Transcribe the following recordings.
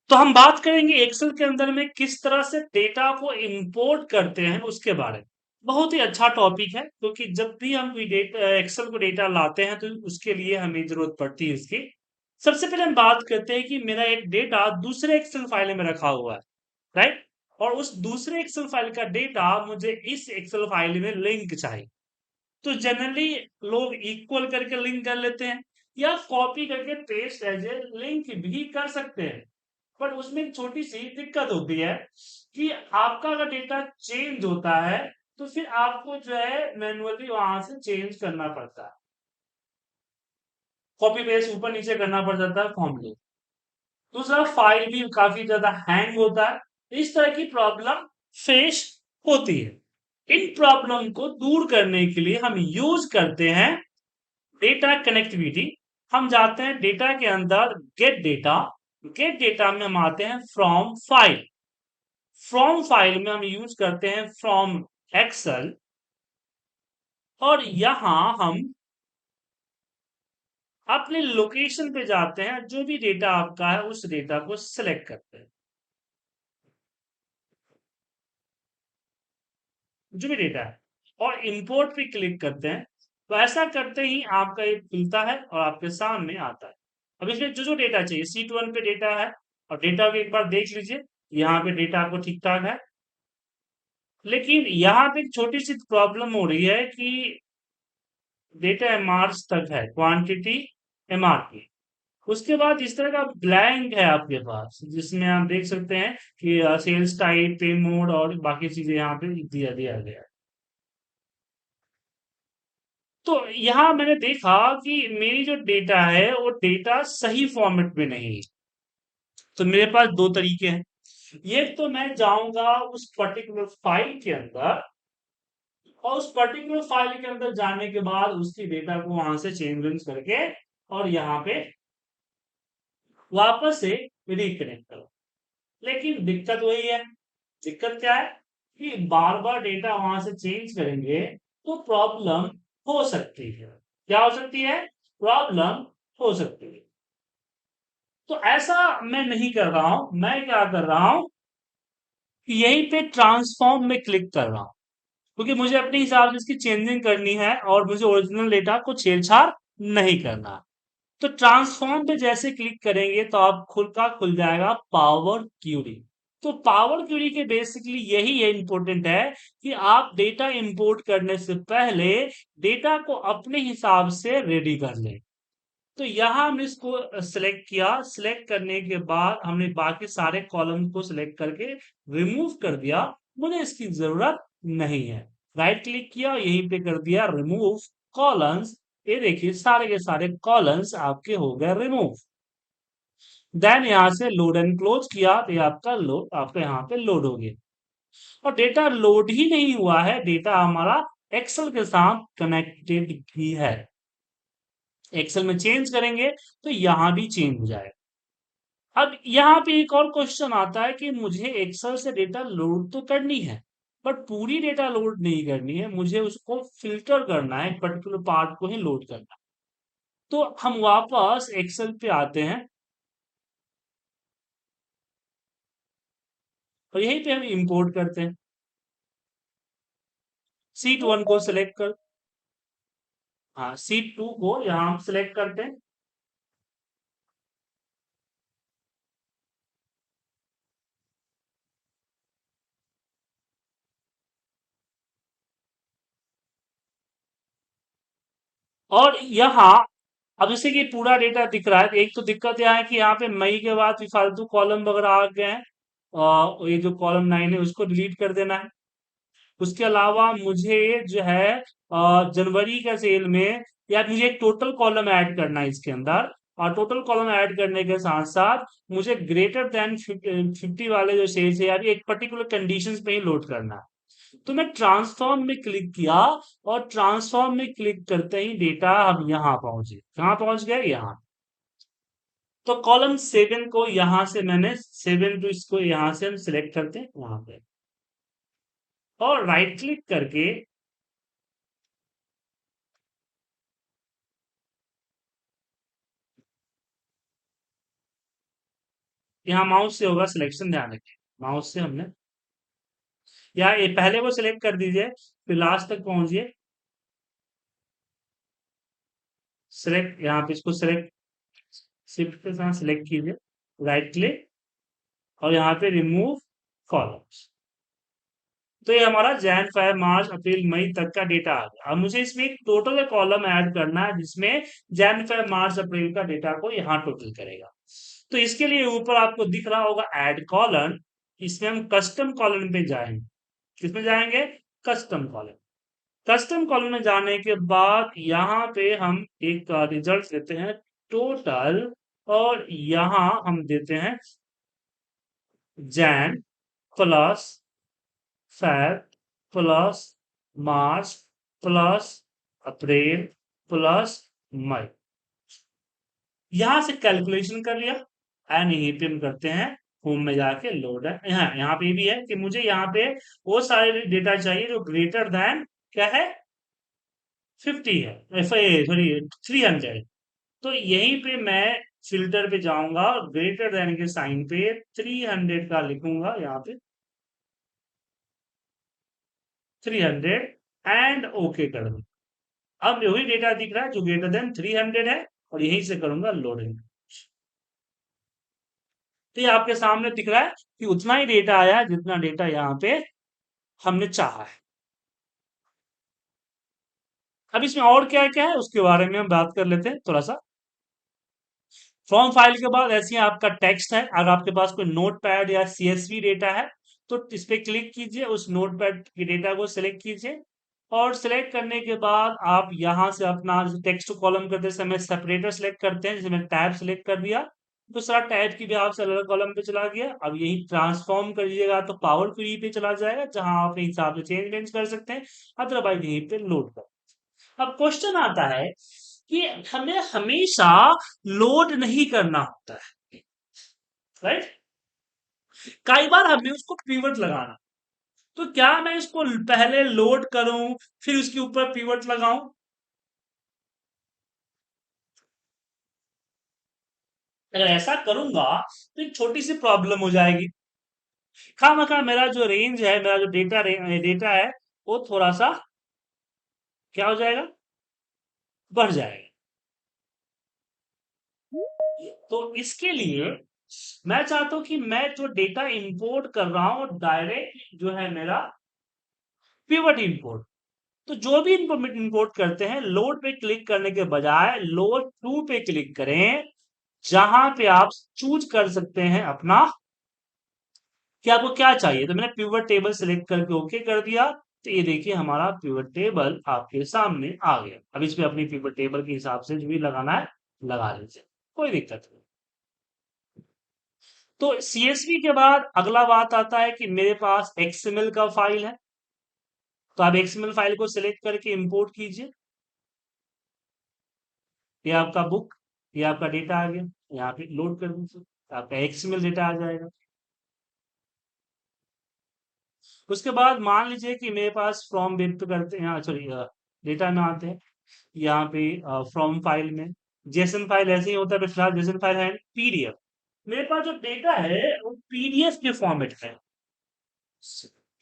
तो हम बात करेंगे एक्सेल के अंदर में किस तरह से डेटा को इंपोर्ट करते हैं उसके बारे में। बहुत ही अच्छा टॉपिक है क्योंकि जब भी हम कोई डेटा एक्सेल को डेटा लाते हैं तो उसके लिए हमें जरूरत पड़ती है इसकी। सबसे पहले हम बात करते हैं कि मेरा एक डेटा दूसरे एक्सेल फाइल में रखा हुआ है, राइट? और उस दूसरे एक्सेल फाइल का डेटा मुझे इस एक्सेल फाइल में लिंक चाहिए। तो जनरली लोग इक्वल करके लिंक कर लेते हैं या कॉपी करके पेस्ट एज ए लिंक भी कर सकते हैं। पर उसमें एक छोटी सी दिक्कत होती है कि आपका अगर डेटा चेंज होता है तो फिर आपको जो है मैन्युअली वहां से चेंज करना पड़ता है, कॉपी पेस्ट ऊपर नीचे करना पड़ जाता है फॉर्मूले। दूसरा, फाइल भी काफी ज्यादा हैंग होता है। इस तरह की प्रॉब्लम फेस होती है। इन प्रॉब्लम को दूर करने के लिए हम यूज करते हैं डेटा कनेक्टिविटी। हम जाते हैं डेटा के अंदर, गेट डेटा। गेट डेटा में हम आते हैं फ्रॉम फाइल। फ्रॉम फाइल में हम यूज करते हैं फ्रॉम एक्सेल। और यहां हम अपने लोकेशन पे जाते हैं, जो भी डेटा आपका है उस डेटा को सिलेक्ट करते हैं, जो भी डेटा है, और इंपोर्ट पे क्लिक करते हैं। तो ऐसा करते ही आपका ये खुलता है और आपके सामने आता है। अब इसमें जो जो डेटा चाहिए, सीट वन पे डेटा है और डेटा को एक बार देख लीजिए। यहाँ पे डेटा आपको ठीक ठाक है, लेकिन यहाँ पे एक छोटी सी प्रॉब्लम हो रही है कि डेटा एमआरस तक है, क्वांटिटी एमआर। उसके बाद इस तरह का ब्लैंक है आपके पास, जिसमें आप देख सकते हैं कि सेल्स टाइप, पे मोड और बाकी चीजें यहाँ पे दिया दिया गया है। तो यहाँ मैंने देखा कि मेरी जो डेटा है वो डेटा सही फॉर्मेट में नहीं है। तो मेरे पास दो तरीके हैं। ये तो मैं जाऊंगा उस पर्टिकुलर फाइल के अंदर, और उस पर्टिकुलर फाइल के अंदर जाने के बाद उसकी डेटा को वहां से चेंज वेंज करके और यहाँ पे वापस से रिकनेक्ट करो। लेकिन दिक्कत वही है। दिक्कत क्या है कि बार बार डेटा वहां से चेंज करेंगे तो प्रॉब्लम हो सकती है। क्या हो सकती है? प्रॉब्लम हो सकती है। तो ऐसा मैं नहीं कर रहा हूं। मैं क्या कर रहा हूं कि यहीं पे ट्रांसफॉर्म में क्लिक कर रहा हूं, क्योंकि मुझे अपने हिसाब से इसकी चेंजिंग करनी है और मुझे ओरिजिनल डेटा को छेड़छाड़ नहीं करना। तो ट्रांसफॉर्म पे जैसे क्लिक करेंगे तो आप खुद का खुल जाएगा पावर क्यूरी। तो पावर क्यूरी के बेसिकली यही है, इंपॉर्टेंट है कि आप डेटा इंपोर्ट करने से पहले डेटा को अपने हिसाब से रेडी कर लें। तो यहां हमने इसको सिलेक्ट किया। सिलेक्ट करने के बाद हमने बाकी सारे कॉलम को सिलेक्ट करके रिमूव कर दिया। मुझे इसकी जरूरत नहीं है। राइट क्लिक किया, यहीं पे कर दिया रिमूव कॉलम्स। ये देखिए सारे के सारे कॉलम्स आपके हो गए रिमूव। देन यहां से लोड एंड क्लोज किया तो ये आपका लोड, आपका यहाँ पे लोड हो गया। और डेटा लोड ही नहीं हुआ है, डेटा हमारा एक्सेल के साथ कनेक्टेड भी है। एक्सेल में चेंज करेंगे तो यहां भी चेंज हो जाएगा। अब यहाँ पे एक और क्वेश्चन आता है कि मुझे एक्सेल से डेटा लोड तो करनी है, बट पूरी डेटा लोड नहीं करनी है, मुझे उसको फिल्टर करना है, एक पर्टिकुलर पार्ट को ही लोड करना है। तो हम वापस एक्सेल पे आते हैं और यहीं पे हम इंपोर्ट करते हैं। सीट वन को सिलेक्ट कर, हाँ, सीट टू को यहाँ हम सिलेक्ट करते हैं। और यहाँ अब जैसे कि पूरा डेटा दिख रहा है। एक तो दिक्कत यह है कि यहाँ पे मई के बाद भी फालतू कॉलम वगैरह आ गए हैं, और ये जो कॉलम 9 है उसको डिलीट कर देना है। उसके अलावा मुझे जो है जनवरी का सेल में, या मुझे एक टोटल कॉलम ऐड करना है इसके अंदर। और टोटल कॉलम ऐड करने के साथ साथ मुझे ग्रेटर देन 50 वाले जो सेल्स है यार, एक पर्टिकुलर कंडीशंस पे ही लोड करना है। तो मैं ट्रांसफॉर्म में क्लिक किया और ट्रांसफॉर्म में क्लिक करते ही डेटा हम यहाँ पहुंचे। कहाँ पहुंच गए? यहाँ। तो कॉलम 7 को यहां से मैंने 7 टू इसको यहां से हम सिलेक्ट करते हैं वहां पे, और राइट क्लिक करके यहाँ माउस से होगा सिलेक्शन, ध्यान रखिए माउस से हमने, या ये पहले वो सिलेक्ट कर दीजिए, फिर लास्ट तक पहुंचिए, सिलेक्ट यहाँ पे इसको सिलेक्ट, शिफ्ट के साथ सिलेक्ट कीजिए, राइट क्लिक, और यहाँ पे रिमूव कॉलम्स। तो ये हमारा जैन फेब मार्च अप्रैल मई तक का डेटा आ गया। अब मुझे इसमें एक टोटल कॉलम ऐड करना है जिसमें जैन फेब मार्च अप्रैल का डेटा को यहाँ टोटल करेगा। तो इसके लिए ऊपर आपको दिख रहा होगा ऐड कॉलम, इसमें हम कस्टम कॉलम पे जाएंगे। किसमें जाएंगे? Custom column. कस्टम कॉलम में जाने के बाद यहाँ पे हम एक रिजल्ट देते हैं टोटल, और यहाँ हम देते हैं जैन प्लस फेब प्लस मार्च प्लस अप्रैल प्लस मई। यहां से कैलकुलेशन कर लिया एंड यहीं पे हम करते हैं होम में जाके लोड है। यहाँ पे भी है कि मुझे यहाँ पे वो सारे डेटा चाहिए जो ग्रेटर देन क्या है 50 है, सॉरी 300। तो यहीं पे मैं फिल्टर पे जाऊंगा और ग्रेटर देन के साइन पे 300 का लिखूंगा यहाँ पे 300 एंड ओके कर दूंगा। अब वही डेटा दिख रहा है जो ग्रेटर देन 300 है, और यहीं से करूंगा लोडिंग। तो ये आपके सामने दिख रहा है कि उतना ही डेटा आया है जितना डेटा यहाँ पे हमने चाहा है। अब इसमें और क्या क्या है उसके बारे में हम बात कर लेते हैं थोड़ा सा। फॉर्म फाइल के बाद ऐसे ही आपका टेक्स्ट है, अगर आपके पास कोई नोट पैड या सीएसवी डेटा है तो इस पे क्लिक कीजिए, उस नोट पैड के डेटा को सिलेक्ट कीजिए, और सिलेक्ट करने के बाद आप यहां से अपना टेक्स्ट कॉलम करते समय सेपरेटर सिलेक्ट करते हैं, जैसे मैंने टैब सिलेक्ट कर दिया, दूसरा टैब की भी आप से अलग कॉलम पे चला गया। अब यही ट्रांसफॉर्म करिएगा तो पावर क्वेरी पे चला जाएगा, जहां आप अपने हिसाब से चेंज वेंज कर सकते हैं, अदरवाइज यहीं पे लोड कर। अब क्वेश्चन आता है कि हमें हमेशा लोड नहीं करना होता है, राइट? कई बार हमें उसको पिवट लगाना, तो क्या मैं इसको पहले लोड करूं फिर उसके ऊपर पिवट लगाऊं? अगर ऐसा करूंगा तो एक छोटी सी प्रॉब्लम हो जाएगी। खामखा मेरा जो रेंज है, मेरा जो डेटा है, वो थोड़ा सा क्या हो जाएगा, बढ़ जाएगा। तो इसके लिए मैं चाहता हूं कि मैं जो डेटा इंपोर्ट कर रहा हूं डायरेक्ट जो है मेरा पिवट इंपोर्ट। तो जो भी इंपोर्ट करते हैं लोड पे क्लिक करने के बजाय लोड टू पे क्लिक करें, जहां पे आप चूज कर सकते हैं अपना कि आपको क्या चाहिए। तो मैंने पिवट टेबल सिलेक्ट करके ओके कर दिया, तो ये देखिए हमारा पिवट टेबल आपके सामने आ गया। अब इसमें अपनी पिवट टेबल के हिसाब से जो भी लगाना है लगा लीजिए, कोई दिक्कत नहीं। तो सीएसवी के बाद अगला बात आता है कि मेरे पास एक्सएमएल का फाइल है, तो आप एक्सएमएल फाइल को सिलेक्ट करके इंपोर्ट कीजिए। ये आपका बुक, ये आपका डेटा आ गया, यहाँ पे लोड कर दीजिए, आपका एक्सएमएल डेटा आ जाएगा। उसके बाद मान लीजिए कि मेरे पास फ्रॉम वेब पे करते हैं, सॉरी डेटा में आते हैं, यहाँ पे फ्रॉम फाइल में जेसन फाइल ऐसे ही होता है, फिलहाल जेसन फाइल है पीडीएफ। मेरे पास जो डेटा है वो पीडीएफ के फॉर्मेट में,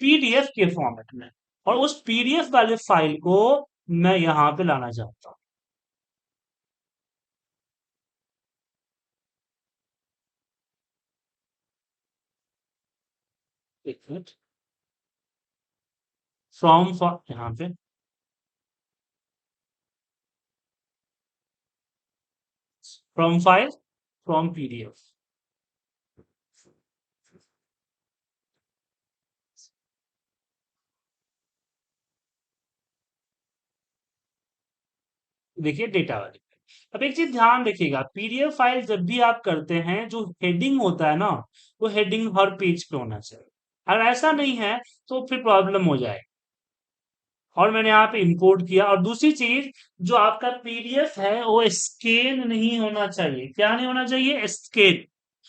पीडीएफ के फॉर्मेट में, और उस पीडीएफ वाले फाइल को मैं यहाँ पे लाना चाहता हूँ। एक मिनट, फ्रॉम यहाँ पे फ्रॉम फाइल, फ्रॉम पीडीएफ, देखिए डेटा वाली। अब एक चीज ध्यान रखिएगा, पीडीएफ फाइल जब भी आप करते हैं जो हेडिंग होता है ना, वो हेडिंग हर पेज पे होना चाहिए। अगर ऐसा नहीं है तो फिर प्रॉब्लम हो जाए। और मैंने यहाँ पे इंपोर्ट किया, और दूसरी चीज जो आपका पीडीएफ है वो स्कैन नहीं होना चाहिए। क्या नहीं होना चाहिए? स्कैन।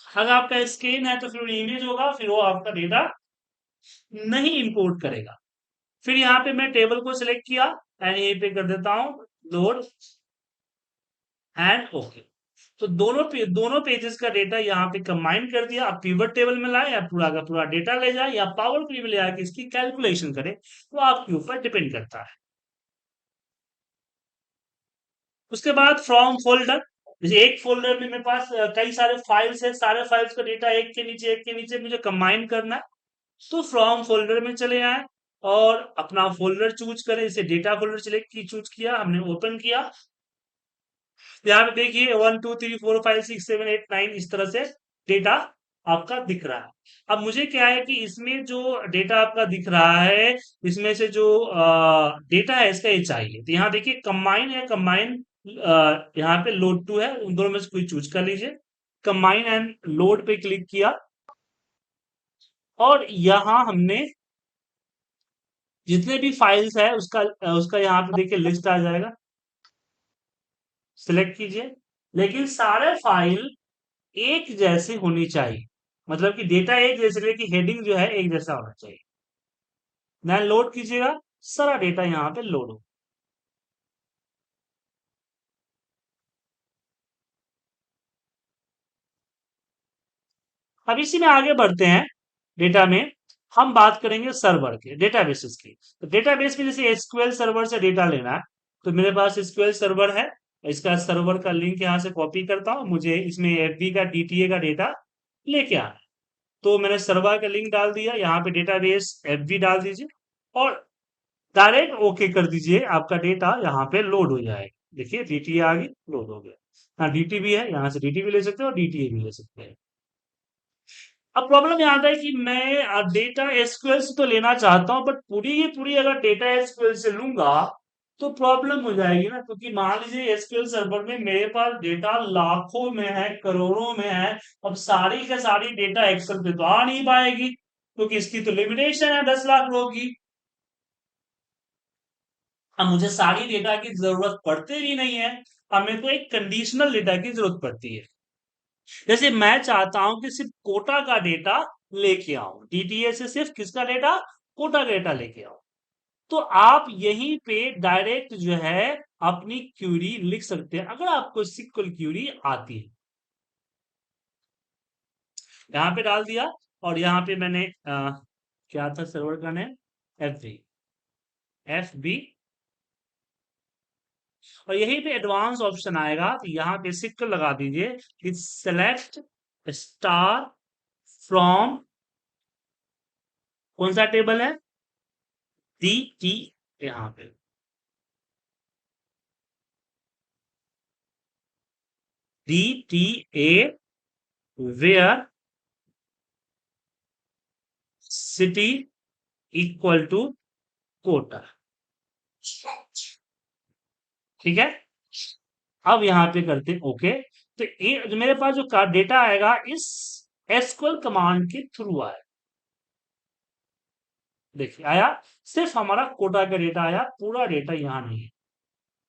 अगर आपका स्कैन है तो फिर इमेज होगा, फिर वो आपका डेटा नहीं इंपोर्ट करेगा। फिर यहाँ पे मैं टेबल को सिलेक्ट किया एंड यहीं पे कर देता हूँ लोड एंड ओके। तो दोनों पेजेस का डेटा यहाँ पे कंबाइन कर दिया। अब पिवट टेबल में लाए या पूरा का पूरा डेटा ले जाए या पावर क्वेरी में ले आके इसकी कैलकुलेशन करे, तो आपके ऊपर डिपेंड करता है। उसके बाद फ्रॉम फोल्डर, जैसे एक फोल्डर में मेरे पास कई सारे फाइल्स है, सारे फाइल्स का डेटा एक के नीचे मुझे कंबाइन करना है, तो फ्रॉम फोल्डर में चले आए और अपना फोल्डर चूज करें। जैसे डेटा फोल्डर सिलेक्ट की चूज किया, हमने ओपन किया, यहाँ पे देखिए 1 2 3 4 5 6 7 8 9 इस तरह से डेटा आपका दिख रहा है। अब मुझे क्या है कि इसमें जो डेटा आपका दिख रहा है, इसमें से जो डेटा है इसका ये चाहिए। तो यहाँ देखिए कंबाइन है, कंबाइन यहाँ पे लोड टू है, उन दोनों में से कोई चूज कर लीजिए। कंबाइन एंड लोड पे क्लिक किया और यहाँ हमने जितने भी फाइल्स है उसका यहाँ पे देखिए लिस्ट आ जाएगा, सिलेक्ट कीजिए। लेकिन सारे फाइल एक जैसे होनी चाहिए, मतलब कि डेटा एक जैसे, लेकिन हेडिंग जो है एक जैसा होना चाहिए। देन लोड कीजिएगा, सारा डेटा यहाँ पे लोड हो। अब इसी में आगे बढ़ते हैं। डेटा में हम बात करेंगे सर्वर के, डेटाबेसेस की। तो डेटाबेस में जैसे एसक्यूएल सर्वर से डेटा लेना है, तो मेरे पास एसक्यूएल सर्वर है, इसका सर्वर का लिंक यहाँ से कॉपी करता हूँ, मुझे इसमें एफबी का डीटीए का डेटा लेके आना है। तो मैंने सर्वर का लिंक डाल दिया, यहाँ पे डेटाबेस एफबी डाल दीजिए और डायरेक्ट ओके कर दीजिए, आपका डेटा यहाँ पे लोड हो जाएगा। देखिए डीटीए आ गई, लोड हो गया। हाँ डीटी भी है, यहाँ से डीटी भी ले सकते हो और डीटीए भी ले सकते हैं। अब प्रॉब्लम यहाँ आता है कि मैं डेटा एसक्यूएल से तो लेना चाहता हूँ, बट पूरी की पूरी अगर डेटा एसक्यूएल से लूंगा तो प्रॉब्लम हो जाएगी ना, क्योंकि मान लीजिए एसक्यूएल सर्वर में मेरे पास डेटा लाखों में है, करोड़ों में है। अब सारी का सारी डेटा एक्सेल पे तो आ नहीं पाएगी, क्योंकि इसकी तो लिमिटेशन है 10 लाख रो की। अब मुझे सारी डेटा की जरूरत पड़ती भी नहीं है, हमें तो एक कंडीशनल डेटा की जरूरत पड़ती है। जैसे मैं चाहता हूं कि सिर्फ कोटा का डेटा लेके आऊं, डीटीए से सिर्फ किसका डेटा, कोटा का डेटा लेके आऊं। तो आप यहीं पे डायरेक्ट जो है अपनी क्यूरी लिख सकते हैं, अगर आपको सिक्वल क्यूरी आती है। यहाँ पे डाल दिया और यहाँ पे मैंने क्या था सर्वर का नेम, एफ बी और यहीं पे एडवांस ऑप्शन आएगा, तो यहाँ पे सिक्वल लगा दीजिए कि सेलेक्ट स्टार फ्रॉम, कौन सा टेबल है, डी टी, यहाँ पे D T A where city equal to Kota. ठीक है, अब यहाँ पे करते हैं ओके। तो ये जो मेरे पास जो डेटा आएगा इस एसक्यूएल कमांड के थ्रू आया, देखिए आया, सिर्फ हमारा कोटा का डेटा आया, पूरा डेटा यहाँ नहीं है।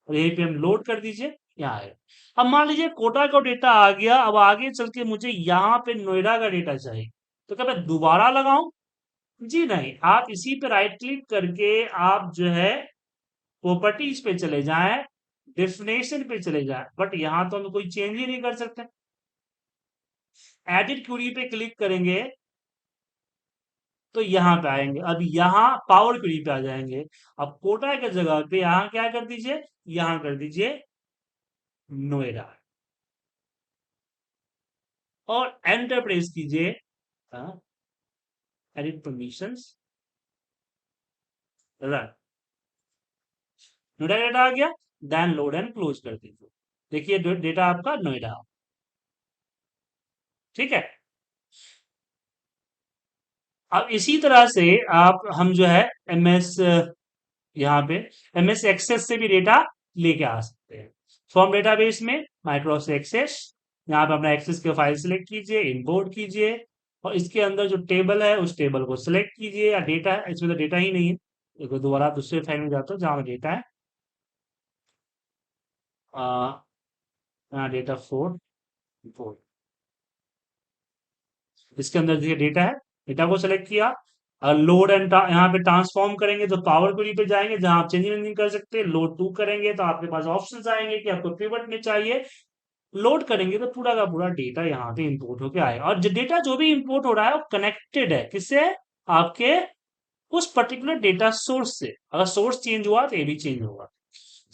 और यहीं पे हम लोड कर दीजिए, यहाँ आएगा। अब मान लीजिए कोटा का डेटा आ गया, अब आगे चल के मुझे यहाँ पे नोएडा का डेटा चाहिए, तो क्या मैं दोबारा लगाऊं? जी नहीं, आप इसी पे राइट क्लिक करके आप जो है प्रॉपर्टीज पे चले जाएं, डेफिनेशन पे चले जाएं, बट यहाँ तो हम कोई चेंज ही नहीं कर सकते। एडिट क्यूरी पे क्लिक करेंगे तो यहाँ पे आएंगे, अब यहाँ पावर क्वेरी पे आ जाएंगे। अब कोटा की जगह पे यहाँ क्या कर दीजिए, यहाँ कर दीजिए नोएडा और एंटर प्रेस कीजिए। Edit permissions, run, Noida data आ गया। देन लोड एंड क्लोज कर दीजिए, देखिए डेटा आपका नोएडा। ठीक है, अब इसी तरह से आप हम जो है एमएस, यहाँ पे एमएस एक्सेस से भी डेटा लेके आ सकते हैं। फ्रॉम डेटाबेस में माइक्रोसॉफ्ट एक्सेस, यहाँ पे अपना एक्सेस के फाइल सिलेक्ट कीजिए, इंपोर्ट कीजिए और इसके अंदर जो टेबल है उस टेबल को सिलेक्ट कीजिए, या डेटा है, इसमें तो डेटा ही नहीं है, देखो दोबारा दूसरे फाइल में जाता हूँ जहाँ में डेटा है, डेटा 4 4, इसके अंदर देखिए डेटा है, डेटा को सिलेक्ट किया। लोड एंड यहाँ पे ट्रांसफॉर्म करेंगे तो पावर क्वेरी पे जाएंगे जहां आप चेंजिंग नहीं कर सकते। लोड टू करेंगे तो आपके पास ऑप्शंस आएंगे कि आपको पिवट में चाहिए, लोड करेंगे तो पूरा का पूरा डेटा यहाँ पे इंपोर्ट होके आएगा, और जो डेटा जो भी इंपोर्ट हो रहा है वो कनेक्टेड है किससे, आपके उस पर्टिकुलर डेटा सोर्स से। अगर सोर्स चेंज हुआ तो ये भी चेंज होगा।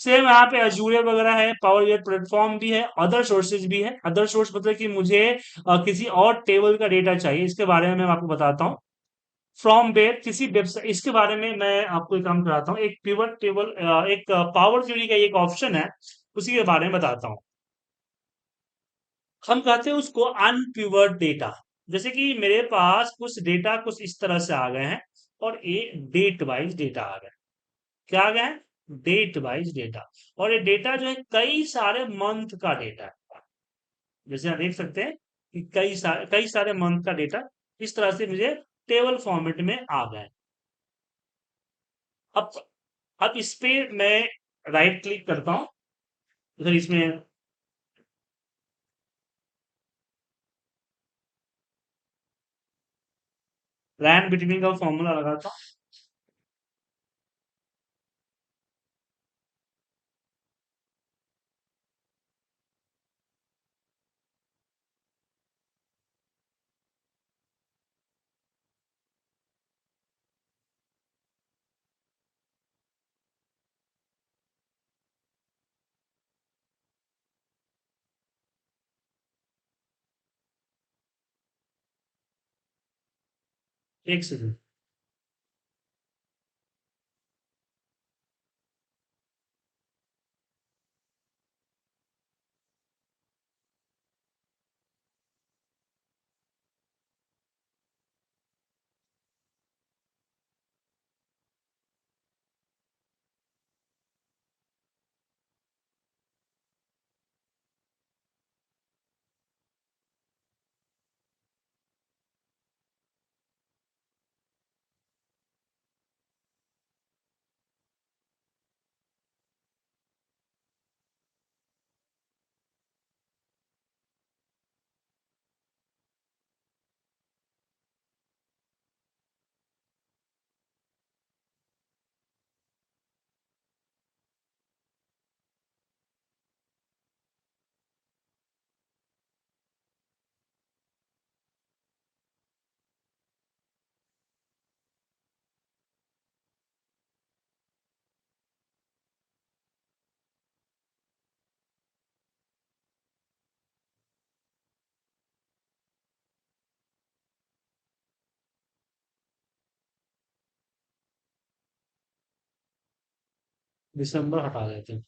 सेम यहाँ पे अजूरे वगैरह है, पावर बीआई प्लेटफॉर्म भी है, अदर सोर्सेज भी है। अदर सोर्स मतलब कि मुझे किसी और टेबल का डेटा चाहिए, इसके बारे में मैं आपको बताता हूँ। फ्रॉम वेयर, किसी वेबसाइट, इसके बारे में मैं आपको एक काम कराता हूँ। एक पिवट टेबल, एक पावर क्वेरी का एक ऑप्शन है, उसी के बारे में बताता हूँ। हम कहते हैं उसको अनपिवट डेटा। जैसे कि मेरे पास कुछ डेटा कुछ इस तरह से आ गए हैं, और ये डेट वाइज डेटा आ गए। क्या आ गए हैं? Date wise data. और ये डेटा जो है कई सारे मंथ का डेटा है। जैसे आप देख सकते हैं कि कई सारे मंथ का डेटा इस तरह से मुझे टेबल फॉर्मेट में आ गए। अब अब इस पे मैं राइट क्लिक करता हूँ। अगर इसमें रैंड बिटवीन का फॉर्मूला लगाता हूँ। एक सेकंड। दिसंबर हटा देते हैं।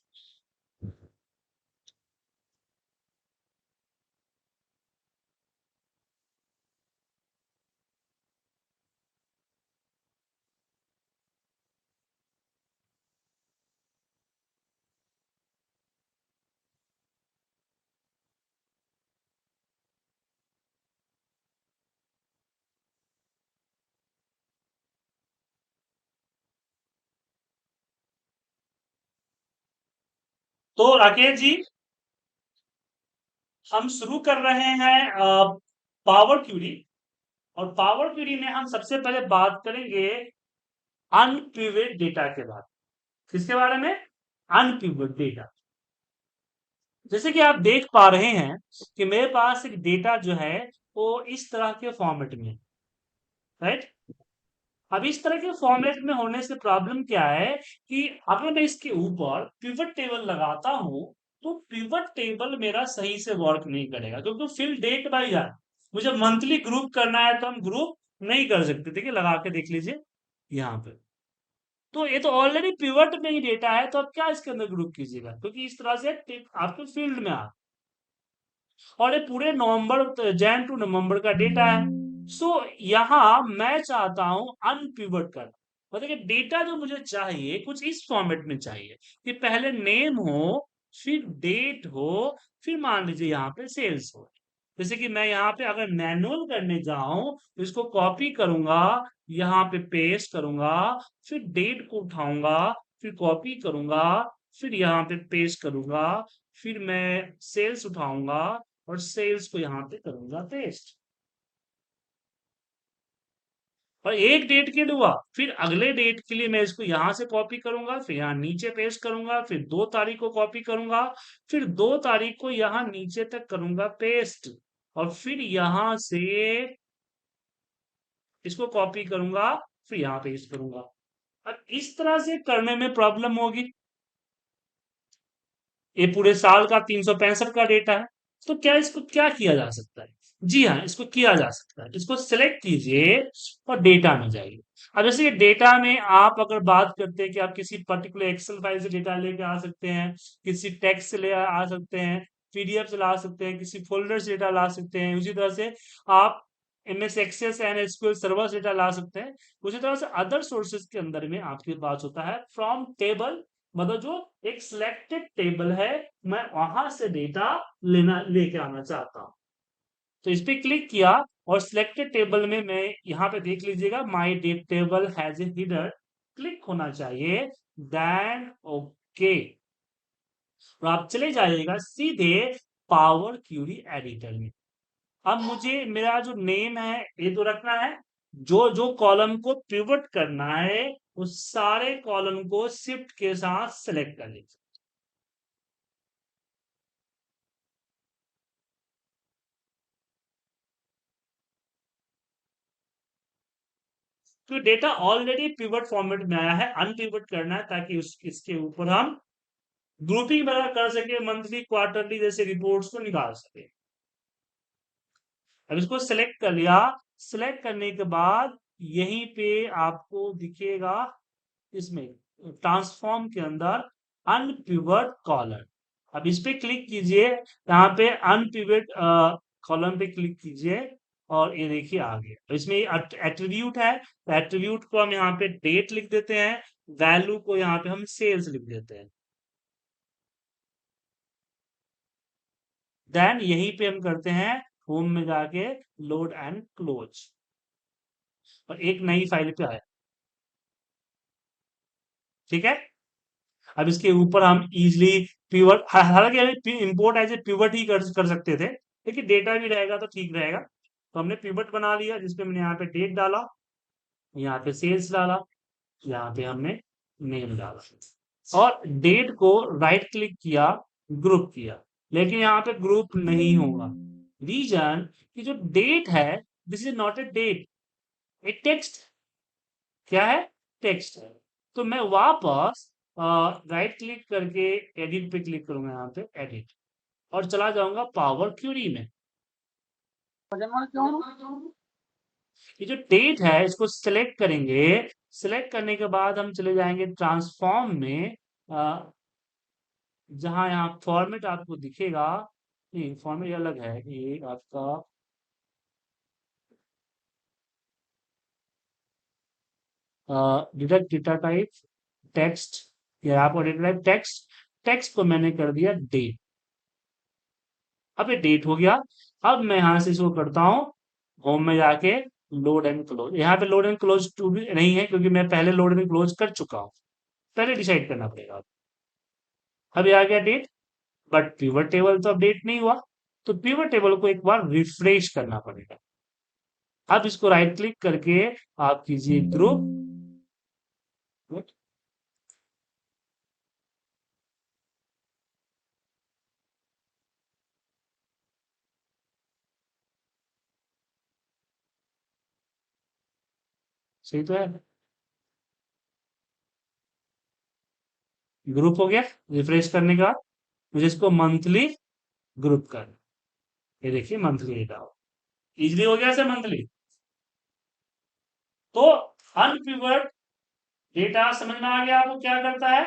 तो राकेश जी, हम शुरू कर रहे हैं पावर क्यूरी। और पावर क्वेरी में हम सबसे पहले बात करेंगे अनप्रिविलेज्ड डेटा के बारे में। किसके बारे में? Unprivileged data. जैसे कि आप देख पा रहे हैं कि मेरे पास एक डेटा जो है वो इस तरह के फॉर्मेट में, राइट। अब इस तरह के फॉर्मेट में होने से प्रॉब्लम क्या है कि अगर मैं इसके ऊपर पिवट टेबल लगाता हूं तो पिवट टेबल मेरा सही से वर्क नहीं करेगा, क्योंकि फिल डेट बाई है। मुझे मंथली ग्रुप करना है तो हम ग्रुप नहीं कर सकते। देखिए लगा के देख लीजिए यहाँ पे। तो ये तो ऑलरेडी पिवट में ही डेटा है, तो आप क्या इसके अंदर ग्रुप कीजिएगा, क्योंकि इस तरह से आपके फील्ड में आ, और ये पूरे नवंबर जैन टू नवंबर का डेटा है। सो यहाँ मैं चाहता हूं अनपिवट करना। मतलब कि डेटा जो मुझे चाहिए कुछ इस फॉर्मेट में चाहिए कि पहले नेम हो, फिर डेट हो, फिर मान लीजिए यहाँ पे सेल्स हो। जैसे कि मैं यहाँ पे अगर मैनुअल करने जाऊं तो इसको कॉपी करूंगा, यहाँ पे पेस्ट करूंगा, फिर डेट को उठाऊंगा, फिर कॉपी करूंगा, फिर यहाँ पे पेस्ट करूंगा, फिर मैं सेल्स उठाऊंगा और सेल्स को यहाँ पे करूंगा पेस्ट। और एक डेट के लिए हुआ, फिर अगले डेट के लिए मैं इसको यहां से कॉपी करूंगा, फिर यहाँ नीचे पेस्ट करूंगा, फिर 2 तारीख को कॉपी करूंगा, फिर 2 तारीख को यहाँ नीचे तक करूंगा पेस्ट, और फिर यहां से इसको कॉपी करूंगा, फिर यहाँ पेस्ट करूंगा। अब इस तरह से करने में प्रॉब्लम होगी। ये पूरे साल का 365 का डेटा है, तो क्या इसको क्या किया जा सकता है? जी हाँ, इसको किया जा सकता है। इसको सिलेक्ट कीजिए और डेटा में जाइए। अब जैसे ये डेटा में आप अगर बात करते हैं कि आप किसी पर्टिकुलर एक्सेल फाइल से डेटा लेके आ सकते हैं, किसी टेक्स्ट से ले आ सकते हैं, पीडीएफ से ला सकते हैं, किसी फोल्डर से डेटा ला सकते हैं, उसी तरह से आप MS Access and SQL server से डेटा ला सकते हैं। उसी तरह से अदर सोर्सेज के अंदर में आपके पास होता है फ्रॉम टेबल, मतलब जो एक सिलेक्टेड टेबल है, मैं वहां से डेटा लेके आना चाहता हूं। तो इस पे क्लिक किया और सिलेक्टेड टेबल में मैं यहाँ पे देख लीजिएगा my date table has a header, click होना चाहिए, देन ओके। और आप चले जाइएगा सीधे पावर क्यूरी एडिटर में। अब मुझे मेरा जो नेम है ये तो रखना है, जो जो कॉलम को पिवट करना है उस सारे कॉलम को शिफ्ट के साथ सेलेक्ट कर लीजिए। तो डेटा ऑलरेडी पिवट फॉर्मेट में आया है, अनपिवट करना है ताकि इसके ऊपर हम ग्रुपिंग वगैरह कर सके, मंथली क्वार्टरली जैसे रिपोर्ट्स को निकाल सके। अब इसको सिलेक्ट कर लिया, सिलेक्ट करने के बाद यहीं पे आपको दिखेगा इसमें ट्रांसफॉर्म के अंदर अनपिवट कॉलम। अब इस पे क्लिक कीजिए, यहाँ पे अनपिवट कॉलम पे क्लिक कीजिए और ये देखिए आ गया। तो इसमें एट्रीब्यूट है, तो एट्रीब्यूट को हम यहाँ पे डेट लिख देते हैं, वैल्यू को यहाँ पे हम सेल्स लिख देते हैं। देन यहीं पे हम करते हैं होम में जाके लोड एंड क्लोज, और एक नई फाइल पे आया। ठीक है, अब इसके ऊपर हम इजिली पिवट, हालांकि इंपोर्ट एज ए पिवट ही कर सकते थे, लेकिन डेटा भी रहेगा तो ठीक रहेगा। तो हमने पिवट बना लिया जिसपे मैंने यहाँ पे डेट डाला, यहाँ पे सेल्स डाला, यहाँ पे हमने नेम डाला, और डेट को राइट क्लिक किया, ग्रुप किया, लेकिन यहाँ पे ग्रुप नहीं होगा। रीजन कि जो डेट है this is not a date, a text. क्या है? टेक्स्ट है। तो मैं वापस राइट क्लिक करके एडिट पे क्लिक करूंगा, यहाँ पे एडिट, और चला जाऊंगा पावर क्यूरी में। ये जो डेट है इसको सिलेक्ट करेंगे, सिलेक्ट करने के बाद हम चले जाएंगे ट्रांसफॉर्म में, जहां यहाँ फॉर्मेट आपको दिखेगा, नहीं फॉर्मेट अलग है ये आपका, डिटेक्ट डेटा टाइप टेक्स्ट, ये आपको डेटा टाइप टेक्स्ट, टेक्स्ट को मैंने कर दिया डेट। अब ये डेट हो गया। अब मैं यहां से इसको करता हूं होम में जाके लोड एंड क्लोज। यहाँ पे लोड एंड क्लोज टू भी नहीं है क्योंकि मैं पहले लोड एंड क्लोज कर चुका हूं, पहले डिसाइड करना पड़ेगा। अब ये आ गया डेट, बट पिवट टेबल तो अपडेट नहीं हुआ, तो पिवट टेबल को एक बार रिफ्रेश करना पड़ेगा। अब इसको राइट क्लिक करके आप कीजिए ग्रुप, सही तो है, ग्रुप हो गया। रिफ्रेश करने के बाद मुझे इसको मंथली ग्रुप करना, ये देखिए मंथली डेटा हो, इजिली हो गया सर मंथली। तो अनपिवट डेटा समझ में आ गया आपको क्या करता है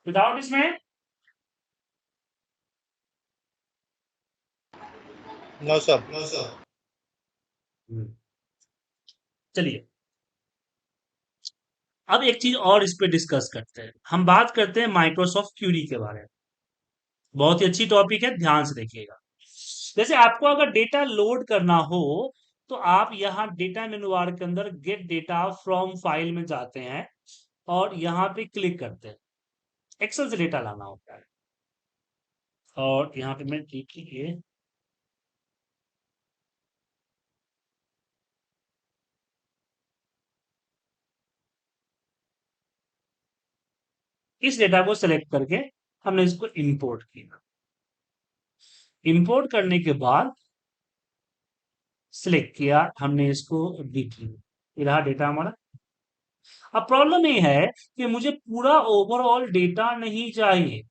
विदाउट इसमें? No sir. हम्म, चलिए अब एक चीज और इस पे डिस्कस करते हैं, हम बात करते हैं माइक्रोसॉफ्ट क्यूरी के बारे में। बहुत ही अच्छी टॉपिक है, ध्यान से देखिएगा। जैसे आपको अगर डेटा लोड करना हो तो आप यहाँ डेटा मेनू बार के अंदर गेट डेटा फ्रॉम फाइल में जाते हैं और यहाँ पे क्लिक करते हैं, एक्सेल से डेटा लाना होता है। और यहाँ पे मैं देखिए, इस डेटा को सिलेक्ट करके हमने इसको इंपोर्ट किया। इंपोर्ट करने के बाद सिलेक्ट किया हमने इसको DT, ये रहा डेटा हमारा। अब प्रॉब्लम ये है कि मुझे पूरा ओवरऑल डेटा नहीं चाहिए,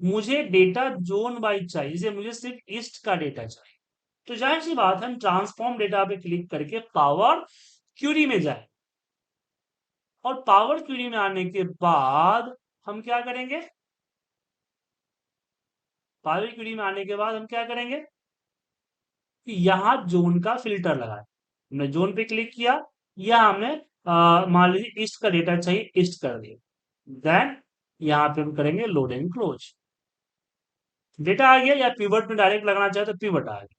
मुझे डेटा जोन वाइज चाहिए, जैसे मुझे सिर्फ ईस्ट का डेटा चाहिए। तो जाहिर सी बात है हम ट्रांसफॉर्म डेटा पे क्लिक करके पावर क्यूरी में जाए, और पावर क्यूरी में आने के बाद हम क्या करेंगे, पावर क्यूरी में आने के बाद हम क्या करेंगे कि यहाँ जोन का फिल्टर लगाए। हमने जोन पे क्लिक किया, या हमने मान लीजिए ईस्ट का डेटा चाहिए, ईस्ट कर दिया। देन यहाँ पे हम करेंगे लोड एंड क्लोज, डेटा आ गया। या पिवट में डायरेक्ट लगाना चाहे तो पिवट आ गया।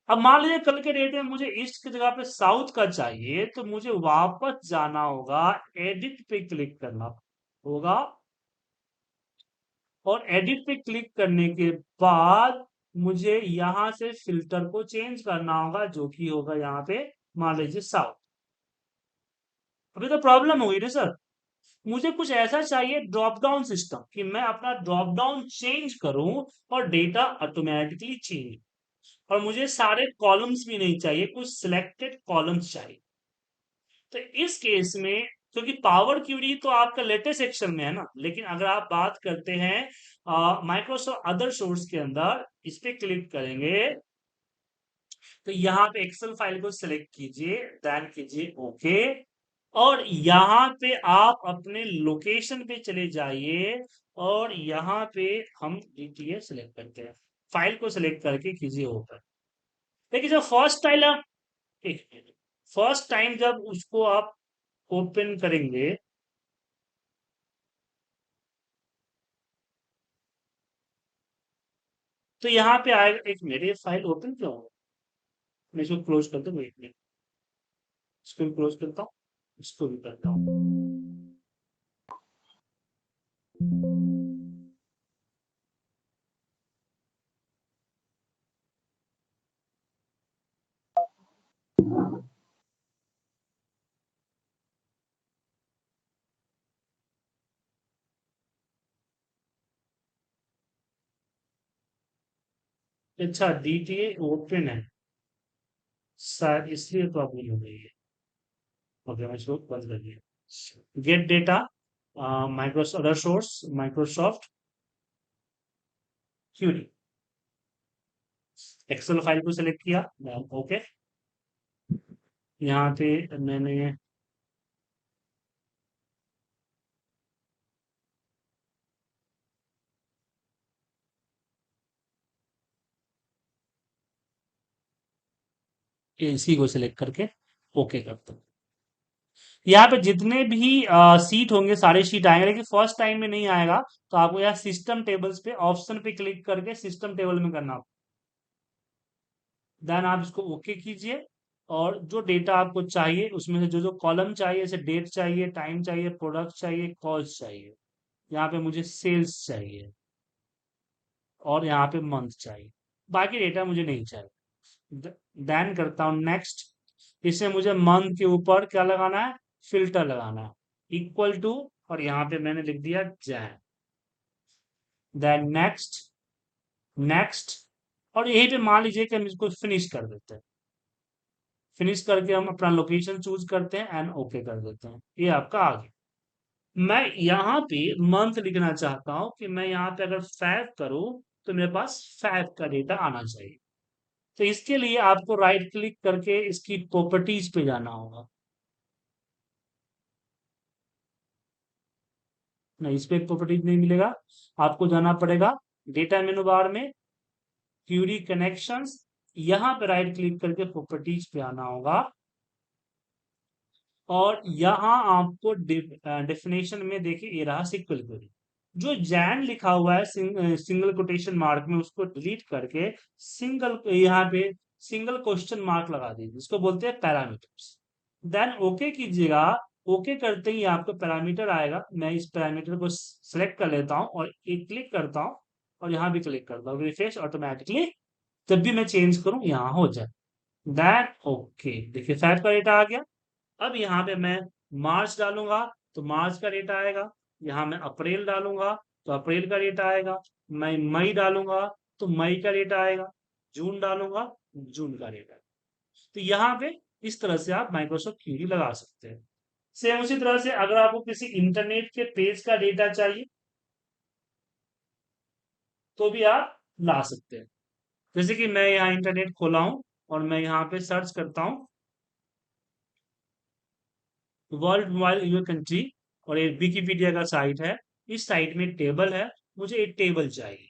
अब मान लीजिए कल के डेट में मुझे ईस्ट की जगह पे साउथ का चाहिए, तो मुझे वापस जाना होगा, एडिट पे क्लिक करना होगा, और एडिट पे क्लिक करने के बाद मुझे यहां से फिल्टर को चेंज करना होगा, जो कि होगा यहाँ पे मान लीजिए साउथ। अभी तो प्रॉब्लम होगी ना सर, मुझे कुछ ऐसा चाहिए ड्रॉप डाउन सिस्टम कि मैं अपना ड्रॉप डाउन चेंज करूं और डेटा ऑटोमेटिकली चेंज, और मुझे सारे कॉलम्स भी नहीं चाहिए, कुछ सिलेक्टेड कॉलम्स चाहिए। तो इस केस में, क्योंकि पावर क्यूरी तो आपका लेटेस्ट सेक्शन में है ना, लेकिन अगर आप बात करते हैं माइक्रोसॉफ्ट अदर सोर्स के अंदर, इस पे क्लिक करेंगे तो यहाँ पे एक्सेल फाइल को सिलेक्ट कीजिए, देन कीजिए ओके, और यहाँ पे आप अपने लोकेशन पे चले जाइए, और यहाँ पे हम DTA सिलेक्ट करते हैं, फाइल को सिलेक्ट करके कीजिए ओपन। देखिए जब फर्स्ट टाइम आप, फर्स्ट टाइम जब उसको आप ओपन करेंगे, तो यहाँ पे आएगा, एक मेरे फाइल ओपन क्यों हो, मैं इसको क्लोज करता हूँ, एक मिनट, इसको भी क्लोज करता हूँ, इसको भी करता हूँ। अच्छा DTA ओपन है, शायद इसलिए प्रॉब्लम हो गई है। ओके मैं इसको बंद कर दिया। Get data, Microsoft other source, Microsoft query, Excel file को सिलेक्ट किया, ओके। यहाँ पे मैंने इसी को सिलेक्ट करके ओके करता हूँ। यहाँ पे जितने भी सीट होंगे सारे सीट आएंगे, लेकिन फर्स्ट टाइम में नहीं आएगा, तो आपको यहाँ सिस्टम टेबल्स पे ऑप्शन पे क्लिक करके सिस्टम टेबल में करना, देन आप इसको ओके कीजिए, और जो डेटा आपको चाहिए उसमें से जो जो कॉलम चाहिए, जैसे डेट चाहिए, टाइम चाहिए, प्रोडक्ट चाहिए, कॉस्ट चाहिए, यहाँ पे मुझे सेल्स चाहिए, और यहाँ पे मंथ चाहिए, बाकी डेटा मुझे नहीं चाहिए। देन करता हूँ नेक्स्ट, इससे मुझे मंथ के ऊपर क्या लगाना है, फिल्टर लगाना है, इक्वल टू, और यहाँ पे मैंने लिख दिया जैन, देन नेक्स्ट, नेक्स्ट, और यहीं पे मान लीजिए कि हम इसको फिनिश कर देते हैं, फिनिश करके हम अपना लोकेशन चूज करते हैं एंड ओके कर देते हैं, ये आपका आ गया। मैं यहाँ पे मंथ लिखना चाहता हूँ कि मैं यहाँ पे अगर फैब करूँ तो मेरे पास फैब का डेटा आना चाहिए। तो इसके लिए आपको राइट क्लिक करके इसकी प्रॉपर्टीज पे जाना होगा, नहीं इस पे प्रॉपर्टीज नहीं मिलेगा, आपको जाना पड़ेगा डेटा मेनू बार में, क्यूरी कनेक्शंस, यहाँ पे राइट क्लिक करके प्रॉपर्टीज पे आना होगा, और यहाँ आपको डेफिनेशन में देखिए ये रहा सिक्वल क्वेरी, जो जैन लिखा हुआ है सिंगल कोटेशन मार्क में, उसको डिलीट करके सिंगल यहाँ पे सिंगल क्वेश्चन मार्क लगा दीजिए, इसको बोलते हैं पैरामीटर्स। देन ओके कीजिएगा, ओके करते ही आपको पैरामीटर आएगा, मैं इस पैरामीटर को सिलेक्ट कर लेता हूँ और एक क्लिक करता हूँ, और यहाँ भी क्लिक करता हूँ, रिफ्रेश ऑटोमेटिकली जब भी मैं चेंज करूँ यहाँ हो जाए। दैट ओके, देखिए 5 का डेटा आ गया। अब यहाँ पे मैं मार्च डालूंगा तो मार्च का डेटा आएगा, यहाँ मैं अप्रैल डालूंगा तो अप्रैल का डेटा आएगा, मैं मई डालूंगा तो मई का डेटा आएगा, जून डालूंगा जून का डेटा। तो यहाँ पे इस तरह से आप माइक्रोसॉफ्ट क्यूरी लगा सकते हैं। सेम उसी तरह से अगर आपको किसी इंटरनेट के पेज का डेटा चाहिए तो भी आप ला सकते हैं। जैसे कि मैं यहाँ इंटरनेट खोला हूं और मैं यहाँ पे सर्च करता हूँ वर्ल्ड मोबाइल यूर कंट्री, और ये विकिपीडिया का साइट है। इस साइट में टेबल है, मुझे एक टेबल चाहिए।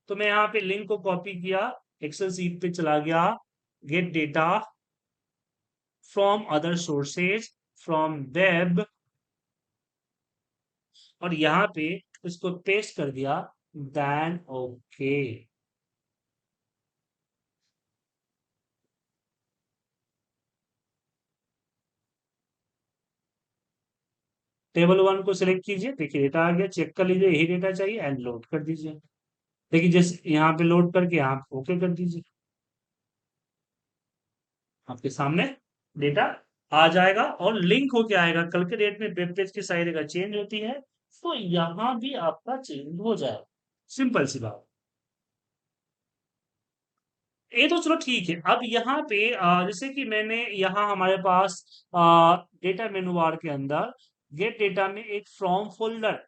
तो मैं यहाँ पे लिंक को कॉपी किया, एक्सेल सीट पे चला गया, gate data from other sources from web, और यहाँ पे इसको पेस्ट कर दिया, देन ओके। टेबल वन को सिलेक्ट कीजिए, देखिए डेटा आ गया, चेक कर लीजिए यही डेटा चाहिए एंड लोड कर दीजिए। देखिए जैसे यहाँ पे लोड करके आप ओके कर दीजिए, आपके सामने डेटा आ जाएगा और लिंक होके आएगा। कल के डेट में वेब पेज की साइज अगर चेंज होती है तो यहाँ भी आपका चेंज हो जाएगा। सिंपल सी बात। ये तो चलो ठीक है। अब यहाँ पे जैसे कि मैंने यहाँ हमारे पास डेटा मेनू बार के अंदर गेट डेटा में एक फ्रॉम फोल्डर,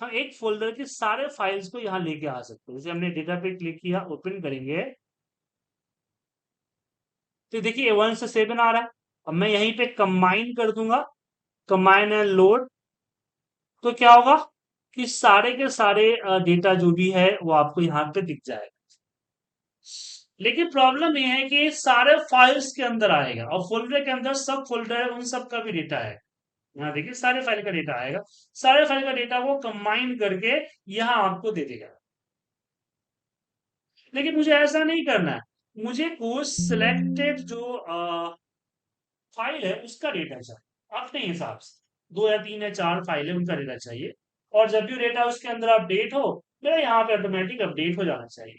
हम एक फोल्डर के सारे फाइल्स को यहाँ लेके आ सकते हैं। जैसे हमने डेटा पे क्लिक किया, ओपन करेंगे तो देखिए 1 से 7 आ रहा है। अब मैं यहीं पे कंबाइन कर दूंगा, कंबाइन एंड लोड, तो क्या होगा कि सारे के सारे डेटा जो भी है वो आपको यहाँ पे दिख जाएगा। लेकिन प्रॉब्लम ये है कि ये सारे फाइल्स के अंदर आएगा और फोल्डर के अंदर सब फोल्डर है, उन सब का भी डेटा है। यहाँ देखिए सारे फाइल का डेटा आएगा, सारे फाइल का डेटा वो कंबाइन करके यहाँ आपको दे देगा। लेकिन मुझे ऐसा नहीं करना है, मुझे कोई सिलेक्टेड जो फाइल है उसका डेटा चाहिए अपने हिसाब से। 2 या 3 या 4 फाइल है उनका डेटा चाहिए, और जब भी डेटा उसके अंदर अपडेट हो मेरा यहाँ पे ऑटोमेटिक अपडेट हो जाना चाहिए।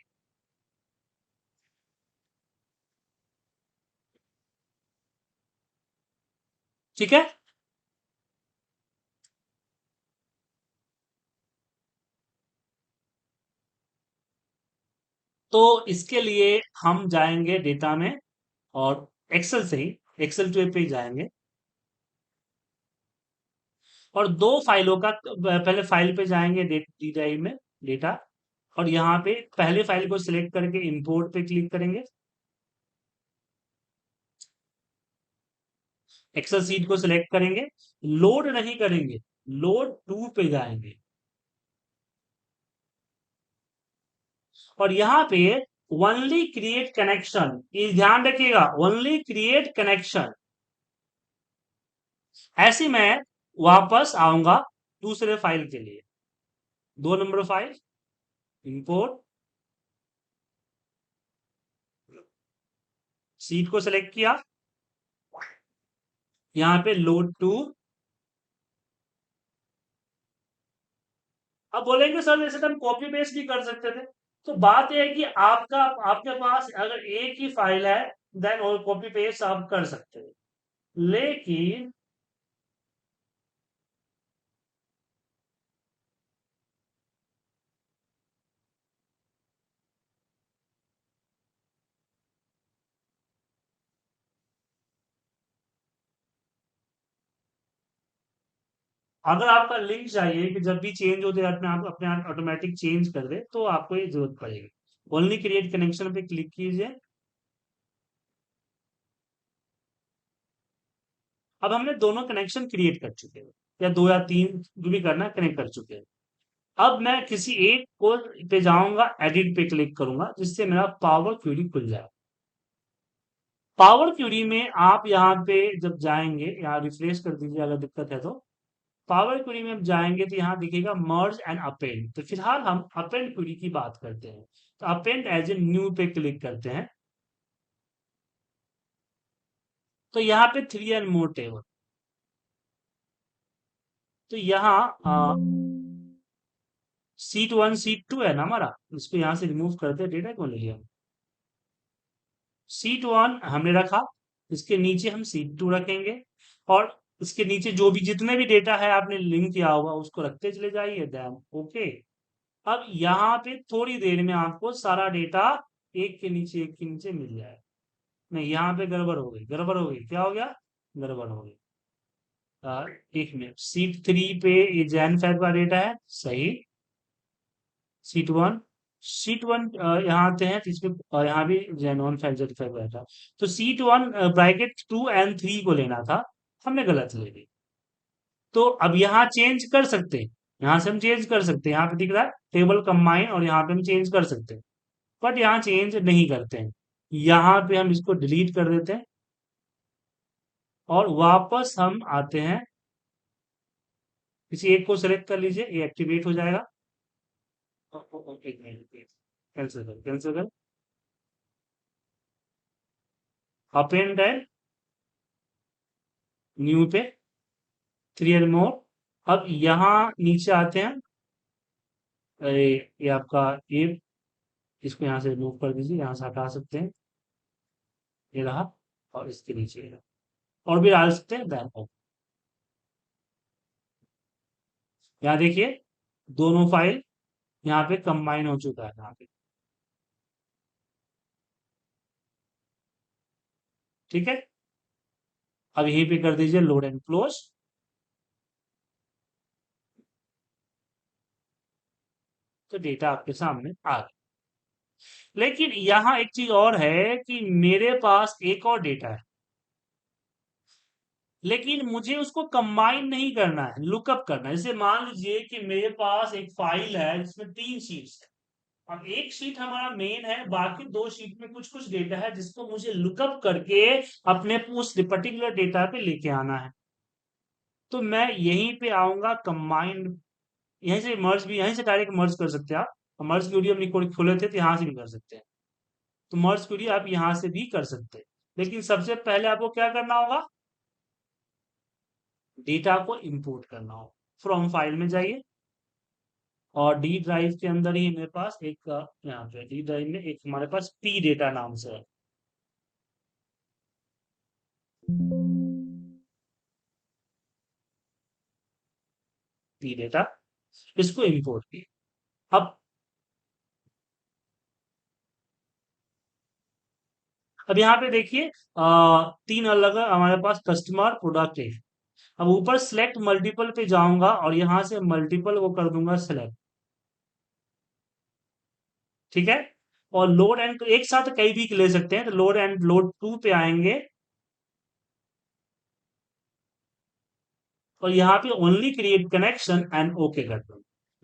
ठीक है। तो इसके लिए हम जाएंगे डेटा में और एक्सेल से ही एक्सेल टू पे जाएंगे और दो फाइलों का पहले फाइल पे जाएंगे डी ड्राइव में डेटा, और यहाँ पे पहले फाइल को सिलेक्ट करके इंपोर्ट पे क्लिक करेंगे, एक्सेल सीट को सिलेक्ट करेंगे, लोड नहीं करेंगे, लोड टू पे जाएंगे और यहाँ पे ओनली क्रिएट कनेक्शन, ये ध्यान रखिएगा, ओनली क्रिएट कनेक्शन। ऐसे मैं वापस आऊंगा दूसरे फाइल के लिए, 2 नंबर फाइल इंपोर्ट, सीट को सिलेक्ट किया, यहाँ पे लोड टू। अब बोलेंगे सर जैसे तो हम कॉपी पेस्ट भी कर सकते थे, तो बात यह है कि आपका आपके पास अगर एक ही फाइल है देन और कॉपी पेस्ट आप कर सकते हैं, लेकिन अगर आपका लिंक चाहिए कि जब भी चेंज हो जाए अपने आप ऑटोमेटिक चेंज कर दे तो आपको ये जरूरत पड़ेगी। ओनली क्रिएट कनेक्शन पे क्लिक कीजिए। अब हमने दोनों कनेक्शन क्रिएट कर चुके हैं, या 2 या 3 जो भी करना है कनेक्ट कर चुके हैं। अब मैं किसी एक को पे जाऊंगा, एडिट पे क्लिक करूंगा जिससे मेरा पावर क्वेरी खुल जाए। पावर क्वेरी में आप यहाँ पे जब जाएंगे, यहाँ रिफ्रेश कर दीजिए अगर दिक्कत है तो, पावर क्वेरी में हम जाएंगे तो यहाँ दिखेगा मर्ज एंड अपेंड, तो फिलहाल हम अपेंड क्वेरी की बात करते हैं। तो अपेंड एज ए न्यू पे क्लिक करते हैं, तो यहाँ पे 3 and more टेबल, तो यहाँ सीट 1 सीट 2 है ना हमारा, इसको यहाँ से रिमूव करते हैं, डेटा कौन ले लिया। सीट 1 हमने रखा, इसके नीचे हम सीट 2 रखेंगे, और इसके नीचे जो भी जितने भी डेटा है आपने लिंक किया होगा उसको रखते चले जाइए, देन ओके। अब यहाँ पे थोड़ी देर में आपको सारा डेटा एक के नीचे मिल जाएगा। नहीं, यहाँ पे गड़बड़ हो गई, गड़बड़ हो गई, क्या हो गया, गड़बड़ हो गई। एक मिनट, सीट 3 पे ये जैन फैब का डेटा है, सही। सीट 1, सीट 1 यहाँ आते हैं तो इसमें यहाँ भी जेनॉन फैब जेड फैब रहता। तो सीट 1 ब्रैकेट 2 एंड 3 को लेना था, हमने गलत ले ली। तो अब यहाँ चेंज कर सकते हैं, यहाँ से हम चेंज कर सकते हैं, यहाँ पे दिख रहा है टेबल कंबाइन, और यहाँ पे हम चेंज कर सकते हैं, बट यहाँ चेंज नहीं करते हैं। यहाँ पे हम इसको डिलीट कर देते हैं और वापस हम आते हैं, किसी एक को सेलेक्ट कर लीजिए, ये एक्टिवेट हो जाएगा। कैंसिल कर, कैंसिल कर, अपेंड एंड न्यू पे, 3 एंड मोर। अब यहाँ नीचे आते हैं, अरे ये आपका ये, इसको यहाँ से रिमूव कर दीजिए, यहाँ से हटा सकते हैं, ये रहा, और इसके नीचे ये रहा, और भी डाल सकते हैं, बैक ऑफ। यहाँ देखिए दोनों फाइल यहाँ पे कंबाइन हो चुका है यहाँ पे, ठीक है। अब यहीं पे कर दीजिए लोड एंड क्लोज, तो डेटा आपके सामने आ गया। लेकिन यहाँ एक चीज और है कि मेरे पास एक और डेटा है, लेकिन मुझे उसको कंबाइन नहीं करना है, लुकअप करना है। जैसे मान लीजिए कि मेरे पास एक फाइल है जिसमें 3 शीट्स है। अब एक शीट हमारा मेन है, बाकी 2 शीट में कुछ कुछ डेटा है जिसको मुझे लुकअप करके अपने उस पर्टिकुलर डेटा पे लेके आना है। तो मैं यहीं पे आऊंगा कंबाइंड, यहीं से मर्ज भी, यहीं से डायरेक्ट मर्ज कर सकते हैं आप। मर्ज क्वेरी हम रिकॉर्ड खोले थे तो यहाँ से भी कर सकते हैं, तो मर्ज क्वेरी आप यहाँ से भी कर सकते हैं। लेकिन सबसे पहले आपको क्या करना होगा, डेटा को इंपोर्ट करना होगा। फ्रॉम फाइल में जाइए, और डी ड्राइव के अंदर ही मेरे पास एक यहाँ पे डी ड्राइव में एक हमारे पास पी डेटा नाम से है, पी डेटा, इसको इंपोर्ट किया। अब यहाँ पे देखिए 3 अलग हमारे पास कस्टमर प्रोडक्ट है। अब ऊपर सेलेक्ट मल्टीपल पे जाऊंगा और यहाँ से मल्टीपल को कर दूंगा सेलेक्ट, ठीक है। और लोड एंड एक साथ कई भी ले सकते हैं, तो लोड एंड लोड 2 पे आएंगे, और यहाँ पे only create connection and okay कर दो,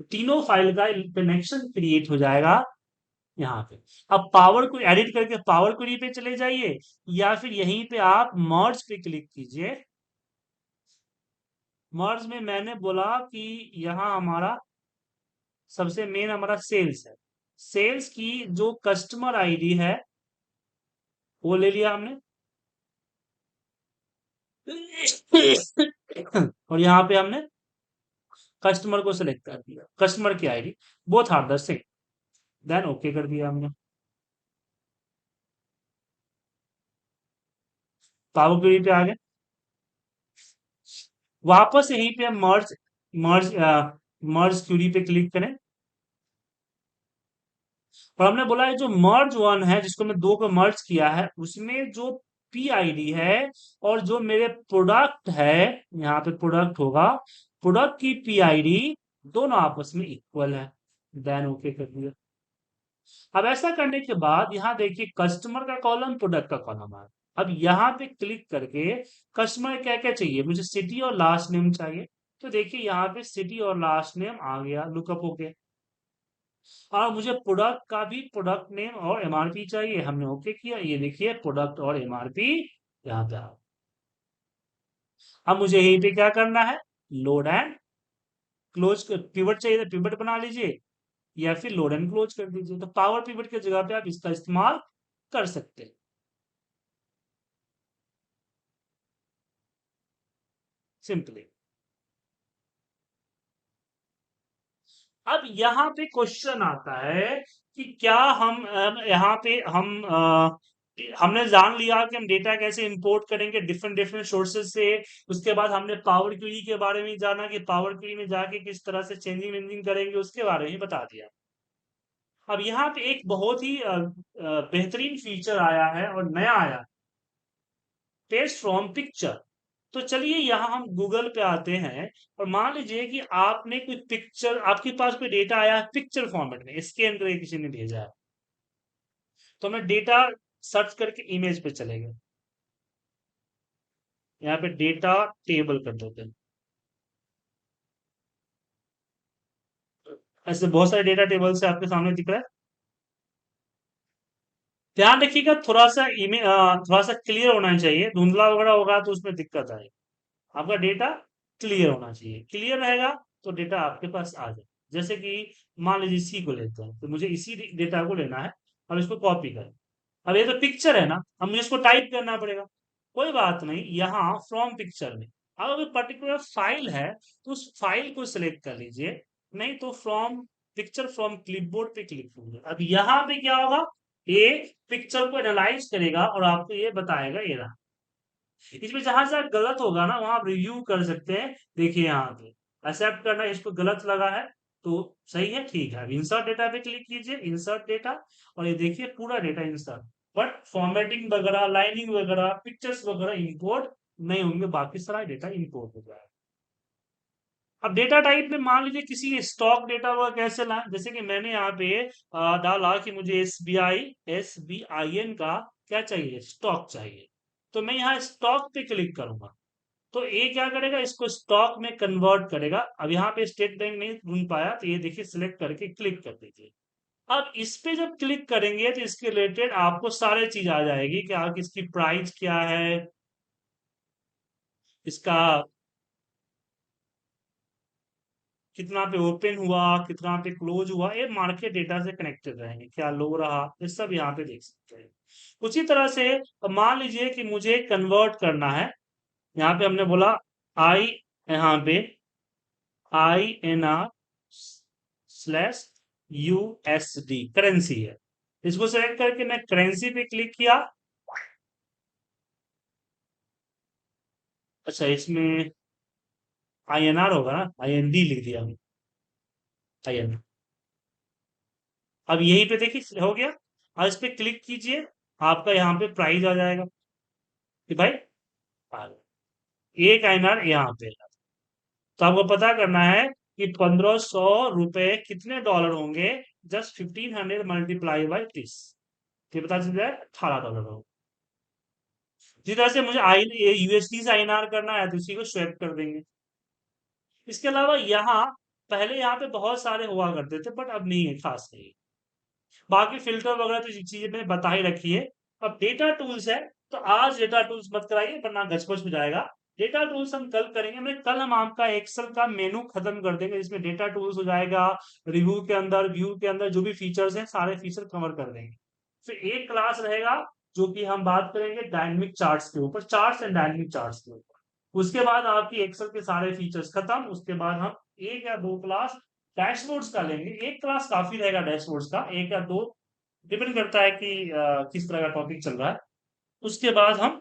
तो तीनों फाइल का कनेक्शन क्रिएट हो जाएगा यहाँ पे। अब पावर को एडिट करके पावर क्वेरी पे चले जाइए, या फिर यहीं पे आप मर्ज पे क्लिक कीजिए। मर्ज में मैंने बोला कि यहाँ हमारा सबसे मेन हमारा सेल्स है, सेल्स की जो कस्टमर आईडी है वो ले लिया हमने। और यहाँ पे हमने कस्टमर को सिलेक्ट कर दिया, कस्टमर की ID both are the same, then okay कर दिया हमने। पावर क्वेरी पे आ गए, वापस यहीं पे मर्ज मर्ज मर्ज क्वेरी पे क्लिक करें, और हमने बोला है जो मर्ज वन है जिसको मैं 2 को मर्ज किया है, उसमें जो पी आईडी है और जो मेरे प्रोडक्ट है, यहाँ पे प्रोडक्ट होगा, प्रोडक्ट की पी आईडी दोनों आपस में इक्वल है, देन ओके कर दिया। अब ऐसा करने के बाद यहाँ देखिए कस्टमर का कॉलम, प्रोडक्ट का कॉलम है। अब यहाँ पे क्लिक करके कस्टमर क्या क्या चाहिए, मुझे सिटी और लास्ट नेम चाहिए, तो देखिए यहाँ पे सिटी और लास्ट नेम आ गया, लुकअप हो गया। और मुझे प्रोडक्ट का भी प्रोडक्ट नेम और एमआरपी चाहिए, हमने ओके किया, ये देखिए प्रोडक्ट और एमआरपी यहाँ पे आ। अब मुझे यहीं पे क्या करना है, लोड एंड क्लोज, पिवट चाहिए तो पिवट बना लीजिए, या फिर लोड एंड क्लोज कर दीजिए, तो पावर पिवट की जगह पे आप इसका इस्तेमाल कर सकते हैं, सिंपली। अब यहाँ पे क्वेश्चन आता है कि क्या हम यहाँ पे हम हमने जान लिया कि हम डेटा कैसे इंपोर्ट करेंगे डिफरेंट डिफरेंट सोर्सेज से। उसके बाद हमने पावर क्वेरी के बारे में जाना कि पावर क्वेरी में जाके किस तरह से चेंजिंग वेंजिंग करेंगे, उसके बारे में बता दिया। अब यहाँ पे एक बहुत ही बेहतरीन फीचर आया है और नया आया, टेस्ट फ्रॉम पिक्चर। तो चलिए यहाँ हम गूगल पे आते हैं और मान लीजिए कि आपने कोई पिक्चर, आपके पास कोई डेटा आया है पिक्चर फॉर्मेट में, स्कैन करके किसी ने भेजा है, तो हमें डेटा सर्च करके इमेज पे चले गए। यहाँ पे डेटा टेबल कर देते हैं। ऐसे बहुत सारे डेटा टेबल से आपके सामने दिख रहा है। ध्यान रखिएगा थोड़ा सा इमेज थोड़ा सा क्लियर होना चाहिए, धुंधला वगैरह होगा तो उसमें दिक्कत आए। आपका डेटा क्लियर होना चाहिए, क्लियर रहेगा तो डेटा आपके पास आ जाए। जैसे कि मान लीजिए इसी को लेते हैं, तो मुझे इसी डेटा को लेना है, अब इसको कॉपी करें। अब ये तो पिक्चर है ना, अब मुझे इसको टाइप करना पड़ेगा। कोई बात नहीं, यहाँ फ्रॉम पिक्चर में अब अगर पर्टिकुलर फाइल है तो उस फाइल को सिलेक्ट कर लीजिए, नहीं तो फ्रॉम पिक्चर फ्रॉम क्लिपबोर्ड पे क्लिक कीजिए। अब यहाँ पे क्या होगा, ये पिक्चर को एनालाइज करेगा और आपको ये बताएगा ये रहा। इसमें जहां जहां गलत होगा ना वहां आप रिव्यू कर सकते हैं। देखिए यहाँ पे एक्सेप्ट करना, इसको गलत लगा है तो सही है, ठीक है। अब इंसर्ट डेटा पे क्लिक कीजिए, इंसर्ट डेटा, और ये देखिए पूरा डेटा इंसर्ट। बट फॉर्मेटिंग वगैरह, लाइनिंग वगैरह, पिक्चर्स वगैरह इंपोर्ट नहीं होंगे, बाकी सारा डेटा इंपोर्ट हो जाएगा। अब डेटा टाइप में मान लीजिए किसी स्टॉक डेटा वगैरह कैसे लाएं, जैसे कि मैंने यहाँ पे डाला कि मुझे SBIN का क्या चाहिए, स्टॉक चाहिए। तो मैं यहाँ स्टॉक पे क्लिक करूंगा तो ये क्या करेगा, इसको स्टॉक में कन्वर्ट करेगा। अब यहाँ पे स्टेट बैंक नहीं ढूंढ पाया तो ये देखिए सिलेक्ट करके क्लिक कर दीजिए। अब इस पे जब क्लिक करेंगे तो इसके रिलेटेड आपको सारे चीज आ जाएगी कि आप इसकी प्राइस क्या है, इसका कितना पे ओपन हुआ, कितना पे क्लोज हुआ, ये मार्केट डेटा से कनेक्टेड रहेंगे, क्या लो रहा, ये सब यहाँ पे देख सकते हैं। उसी तरह से मान लीजिए कि मुझे कन्वर्ट करना है, यहाँ पे हमने बोला आई, यहाँ पे INR/USD करेंसी है, इसको सेलेक्ट करके मैं करेंसी पे क्लिक किया। अच्छा इसमें INR होगा ना, IND लिख दिया हमने, INR। अब यहीं पे देखिए हो गया। अब इस पे क्लिक कीजिए, आपका यहाँ पे प्राइस आ जाएगा कि भाई आ गया। एक INR यहाँ पे है। तो आपको पता करना है कि 1500 रुपए कितने डॉलर होंगे, जस्ट 1500 मल्टीप्लाई बाई 30, ये पता चल जाए $18 होगा। इसी तरह से मुझे आई USD से INR करना है तो इसी को स्वैप कर देंगे। इसके अलावा यहाँ पहले यहाँ पे बहुत सारे हुआ करते थे बट अब नहीं है, खास नहीं। बाकी फिल्टर वगैरह तो चीजें मैंने बता ही रखी है। अब डेटा टूल्स है, तो आज डेटा टूल्स मत कराइए वरना गचपच हो जाएगा। डेटा टूल्स हम कल करेंगे, मैं कल हम आपका एक्सेल का मेनू खत्म कर देंगे जिसमें डेटा टूल्स हो जाएगा, रिव्यू के अंदर, व्यू के अंदर जो भी फीचर्स हैं सारे फीचर कवर कर देंगे। फिर एक क्लास रहेगा जो कि हम बात करेंगे डायनेमिक चार्ट्स के ऊपर, चार्ट्स एंड डायनेमिक चार्ट्स के ऊपर। उसके बाद आपकी एक्सेल के सारे फीचर्स खत्म। उसके बाद हम एक या दो क्लास डैशबोर्ड्स का लेंगे, एक क्लास काफी रहेगा डैशबोर्ड्स का, एक या दो, डिपेंड करता है कि किस तरह का टॉपिक चल रहा है। उसके बाद हम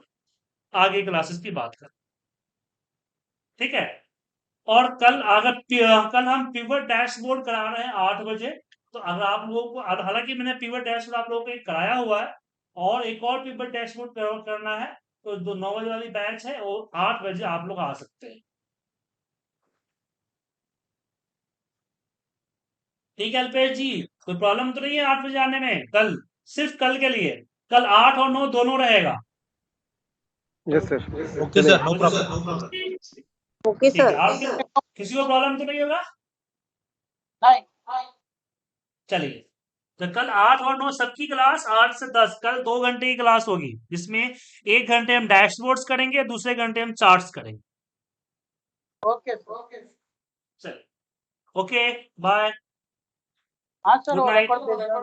आगे क्लासेस की बात करें, ठीक है। और कल अगर कल हम पिवट डैशबोर्ड करा रहे हैं 8 बजे, तो अगर आप लोगों को हालांकि मैंने पिवट डैशबोर्ड आप लोगों को एक कराया हुआ है, और एक और पिवट डैशबोर्ड करना है, तो जो 9 बजे वाली बैच है वो 8 बजे आप लोग आ सकते हैं। ठीक है अल्पेश जी, कोई प्रॉब्लम तो नहीं है 8 बजे आने में कल, सिर्फ कल के लिए। कल 8 और 9 दोनों रहेगा। Yes sir, okay sir, no चलेगा, प्रॉब्लम। ओके ठीक है। सर। आप किसी को प्रॉब्लम तो नहीं होगा? नहीं। चलिए, तो कल 8 और 9 सबकी क्लास 8 से 10, कल 2 घंटे की क्लास होगी जिसमें 1 घंटे हम डैशबोर्ड्स करेंगे, दूसरे घंटे हम चार्ट्स करेंगे। Okay sir. चलिए, ओके, बाय, हाँ सर, गुड वो नाइट। रिकॉर्ड भेजना